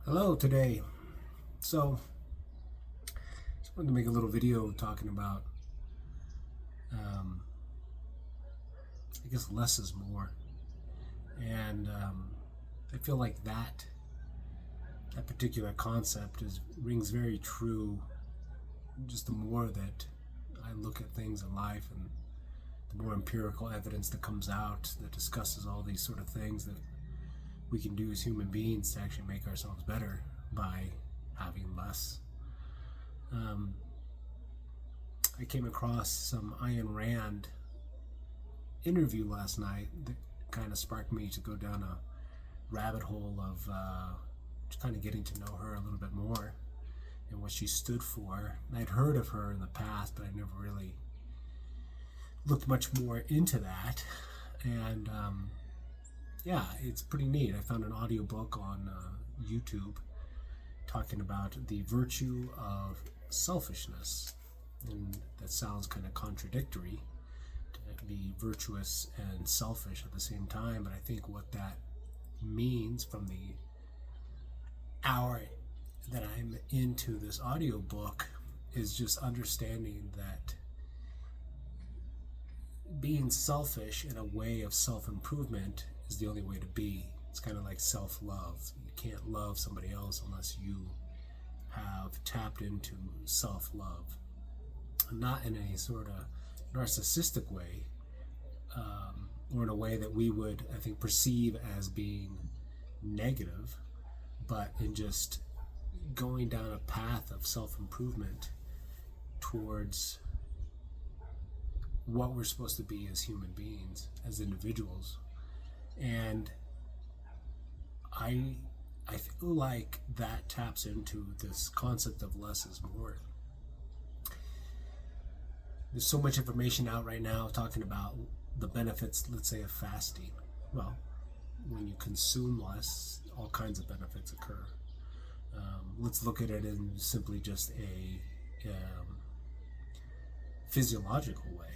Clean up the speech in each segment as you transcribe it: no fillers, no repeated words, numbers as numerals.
Hello today. So, just wanted to make a little video talking about, um, I guess less is more, and I feel like that particular concept rings very true. Just the more that I look at things in life, and the more empirical evidence that comes out that discusses all these sort of things that we can do as human beings to actually make ourselves better by having less. Um, I came across some Ayn Rand interview last night that kind of sparked me to go down a rabbit hole of just kind of getting to know her a little bit more and what she stood for. I'd heard of her in the past, but I never really looked much more into that. And yeah, it's pretty neat. I found an audiobook on YouTube talking about the virtue of selfishness. And that sounds kind of contradictory to be virtuous and selfish at the same time, but I think what that means from the hour that I'm into this audiobook is just understanding that being selfish in a way of self-improvement is the only way to be. It's kind of like self-love. You can't love somebody else unless you have tapped into self-love. Not in a sort of narcissistic way, or in a way that we would, I think, perceive as being negative, but in just going down a path of self-improvement towards what we're supposed to be as human beings, as individuals. And I feel like that taps into this concept of less is more. There's so much information out right now talking about the benefits, let's say, of fasting. Well, when you consume less, all kinds of benefits occur. Let's look at it in simply just a physiological way.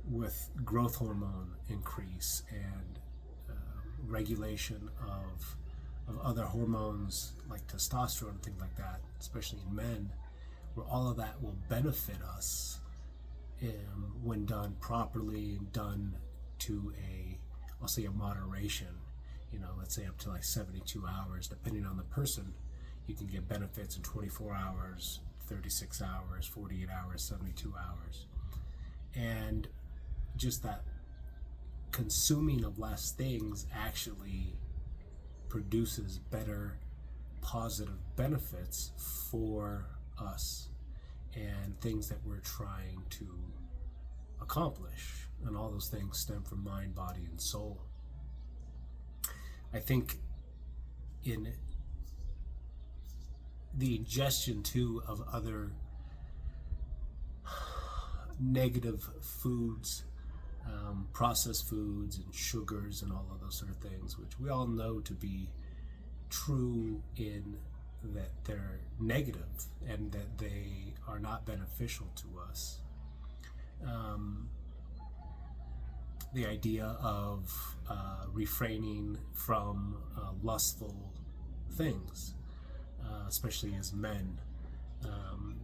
With growth hormone increase and regulation of other hormones like testosterone and things like that, especially in men, where all of that will benefit us when done properly and done to I'll say a moderation. Let's say up to like 72 hours, depending on the person. You can get benefits in 24 hours, 36 hours, 48 hours, 72 hours. And just that consuming of less things actually produces better positive benefits for us and things that we're trying to accomplish. And all those things stem from mind, body, and soul. I think in the ingestion too of other negative foods, processed foods and sugars and all of those sort of things, which we all know to be true in that they're negative and that they are not beneficial to us. The idea of refraining from lustful things, especially as men,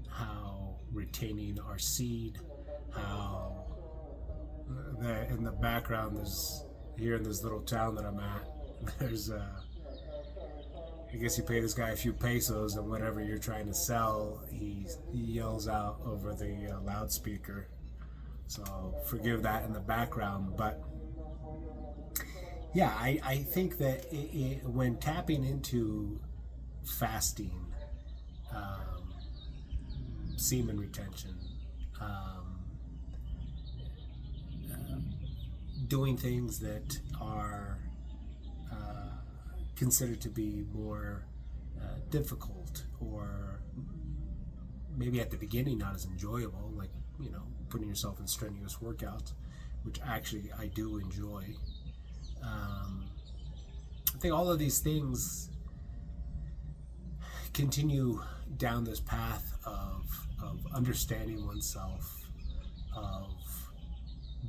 how retaining our seed, how in the background, there's here in this little town that I'm at, there's I guess you pay this guy a few pesos, and whatever you're trying to sell, he yells out over the loudspeaker. So forgive that in the background, but yeah, I think that when tapping into fasting, semen retention, doing things that are considered to be more difficult, or maybe at the beginning not as enjoyable, like putting yourself in strenuous workouts, which actually I do enjoy. I think all of these things continue down this path of understanding oneself, of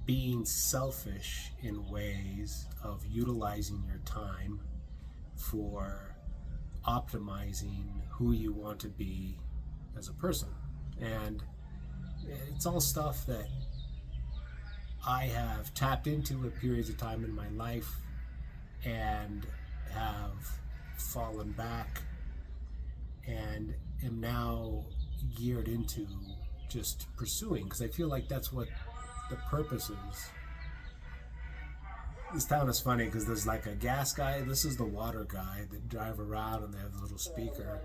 being selfish in ways of utilizing your time for optimizing who you want to be as a person. And it's all stuff that I have tapped into at periods of time in my life and have fallen back and am now geared into just pursuing, because I feel like that's what the purpose is. This town is funny because there's like a gas guy. This is the water guy that drive around and they have a little speaker.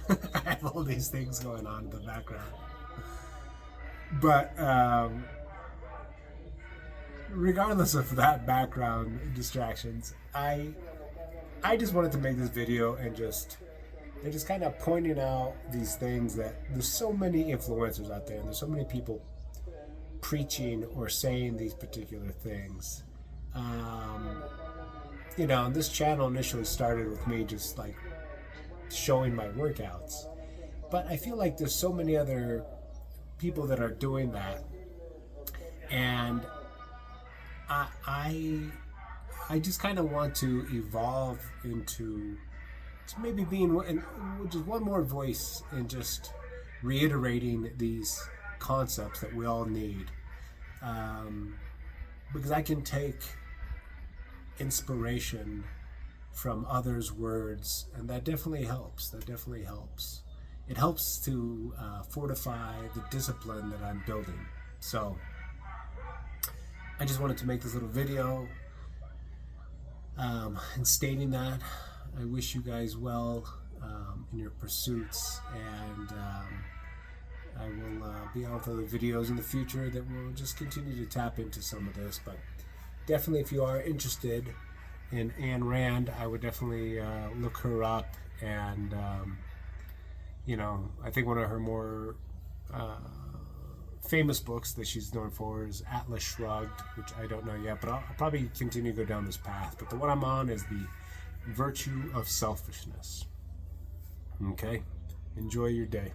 I have all these things going on in the background. But regardless of that background distractions, I just wanted to make this video and just kind of pointing out these things that there's so many influencers out there and there's so many people preaching or saying these particular things. You know, this channel initially started with me just like showing my workouts, but I feel like there's so many other people that are doing that, and I just kind of want to evolve into maybe being just one more voice and just reiterating these concepts that we all need, because I can take inspiration from others' words, and that definitely helps. It helps to fortify the discipline that I'm building. So I just wanted to make this little video and stating that I wish you guys well in your pursuits, and I will be out with other videos in the future that will just continue to tap into some of this. But definitely, if you are interested in Ayn Rand, I would definitely look her up. And you know, I think one of her more famous books that she's known for is Atlas Shrugged, which I don't know yet, but I'll probably continue to go down this path. But the one I'm on is The Virtue of Selfishness. Okay? Enjoy your day.